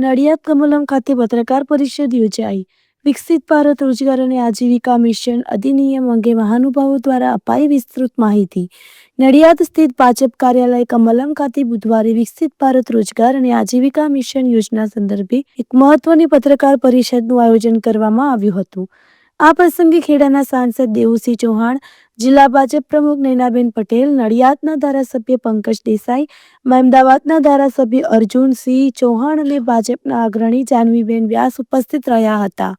નડિયાદ કમલમ ખાતે પત્રકાર પરિષદ યોજાઈ. વિકસિત ભારત રોજગાર અને આજીવિકા મિશન અધિનિયમ અંગે મહાનુભાવો દ્વારા અપાઈ વિસ્તૃત માહિતી. નડિયાદ સ્થિત ભાજપ કાર્યાલય કમલમ ખાતે બુધવારે વિકસિત ભારત રોજગાર અને આજીવિકા મિશન યોજના સંદર્ભે એક મહત્વની પત્રકાર પરિષદનું આયોજન કરવામાં આવ્યું હતું. આ પ્રસંગે ખેડાના સાંસદ દેવુસિંહ ચૌહાણ, જિલ્લા ભાજપ પ્રમુખ નૈનાબેન પટેલ, નડિયાદના ધારાસભ્ય પંકજ દેસાઈ, અમદાવાદના ધારાસભ્ય અર્જુનસિંહ ચૌહાણ અને ભાજપના અગ્રણી જાનવીબેન વ્યાસ ઉપસ્થિત રહ્યા હતા.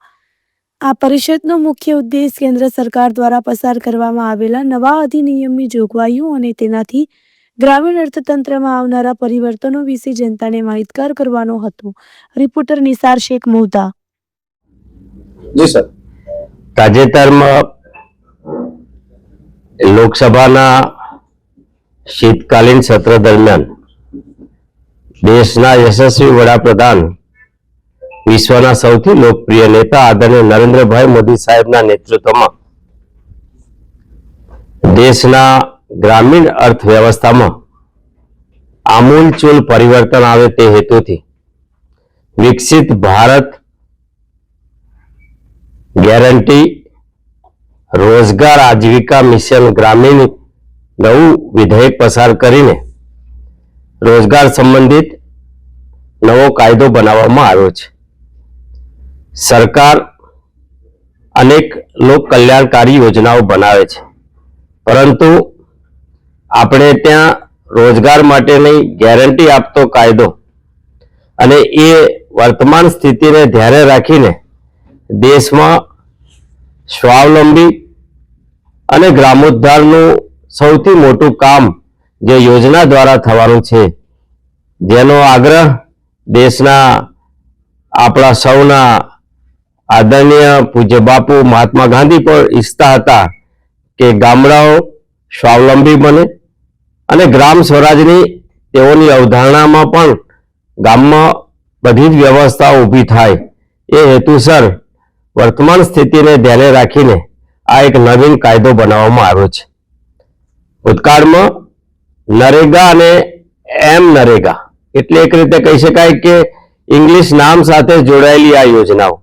આ પરિષદનો મુખ્ય ઉદ્દેશ કેન્દ્ર સરકાર દ્વારા પસાર કરવામાં આવેલા નવા અધિનિયમની જોગવાઈઓ અને તેનાથી ગ્રામીણ અર્થતંત્રમાં આવનારા પરિવર્તનો વિશે જનતાને માહિતગાર કરવાનો હતો. રિપોર્ટર નિસાર શેખ મોહદા. જી સર, તાજેતરમાં લોકસભાના શીતકાલીન સત્ર દરમિયાન દેશના યશસ્વી વડાપ્રધાન, વિશ્વના સૌથી લોકપ્રિય નેતા આદરણીય નરેન્દ્રભાઈ મોદી સાહેબના નેતૃત્વમાં દેશના ગ્રામીણ અર્થવ્યવસ્થામાં આમૂલચૂલ પરિવર્તન આવે તે હેતુથી વિકસિત ભારત ગેરંટી રોજગાર આજીવિકા મિશન ગ્રામીણ નવું વિધેયક પસાર કરીને રોજગાર સંબંધિત નવો કાયદો બનાવવામાં આવ્યો છે. સરકાર અનેક લોક કલ્યાણકારી યોજનાઓ બનાવે છે, પરંતુ આપણે ત્યાં રોજગાર માટેની ગેરંટી આપતો કાયદો અને એ વર્તમાન સ્થિતિને ધ્યાને રાખીને દેશમાં સ્વાવલંબી અને ગ્રામોદ્ધારનું સૌથી મોટું કામ જે યોજના દ્વારા થવાનું છે, જેનો આગ્રહ દેશના આપણા સૌના આદરણીય પૂજ્ય બાપુ મહાત્મા ગાંધી પણ ઈચ્છતા હતા કે ગામડાઓ સ્વાવલંબી બને અને ગ્રામ સ્વરાજની તેઓની અવધારણામાં પણ ગામમાં બધી જ વ્યવસ્થાઓ ઊભી થાય એ હેતુસર વર્તમાન સ્થિતિને ધ્યાને રાખીને આ એક નવીન કાયદો બનાવવામાં આવ્યો છે. ભૂતકાળમાં નરેગા અને નરેગા એટલે એક રીતે કહી શકાય કે ઇંગ્લિશ નામ સાથે જોડાયેલી આ યોજનાઓ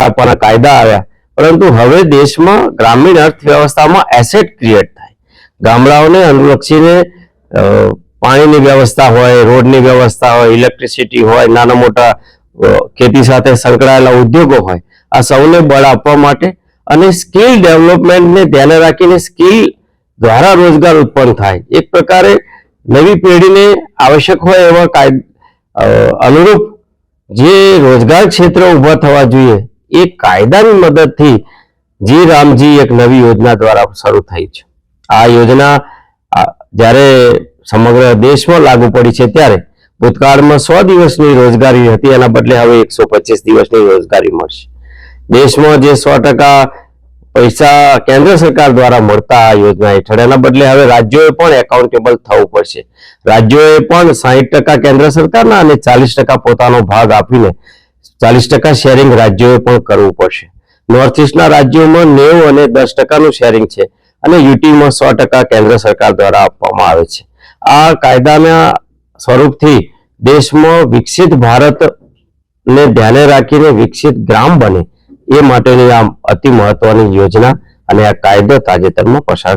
આપવાના કાયદા આવ્યા, પરંતુ હવે દેશમાં ગ્રામીણ અર્થવ્યવસ્થામાં એસેટ ક્રિએટ થાય. ગામડાઓને અનુલક્ષીને પાણીની વ્યવસ્થા હોય, રોડની વ્યવસ્થા હોય, ઇલેક્ટ્રિસિટી હોય, નાના મોટા ખેતી સાથે સંકળાયેલા ઉદ્યોગો હોય, આ સૌને બળ આપવા માટે અને સ્કિલ ડેવલપમેન્ટને ધ્યાને રાખીને સ્કિલ દ્વારા રોજગાર ઉત્પન્ન થાય. એક પ્રકારે નવી પેઢીને આવશ્યક હોય એવા અનુરૂપ જે રોજગાર ક્ષેત્ર ઊભા થવા જોઈએ એ કાયદાની મદદથી જી રામજી એક નવી યોજના દ્વારા શરૂ થઈ છે. આ યોજના જ્યારે સમગ્ર દેશમાં લાગુ પડી છે ત્યારે ભૂતકાળમાં 100 દિવસની રોજગારી હતી, એના બદલે હવે 125 દિવસની રોજગારી મળશે. દેશમાં જે 100% પૈસા કેન્દ્ર સરકાર દ્વારા મળતા આ યોજના હેઠળ, એના બદલે હવે રાજ્યોએ પણ એકાઉન્ટેબલ થવું પડશે. રાજ્યોએ પણ 60% કેન્દ્ર સરકારના અને 40% પોતાનો ભાગ આપીને 40% શેરિંગ રાજ્યોએ પણ કરવું પડશે. નોર્થ ઇસ્ટના રાજ્યોમાં 90 અને 10%નું શેરિંગ છે અને યુટીમાં 100% કેન્દ્ર સરકાર દ્વારા આપવામાં આવે છે. આ કાયદાના સ્વરૂપથી દેશમાં વિકસિત ભારતને ધ્યાને રાખીને વિકસિત ગ્રામ બને એ માટેની આ અતિ મહત્વની યોજના અને આ કાયદો તાજેતરમાં પસાર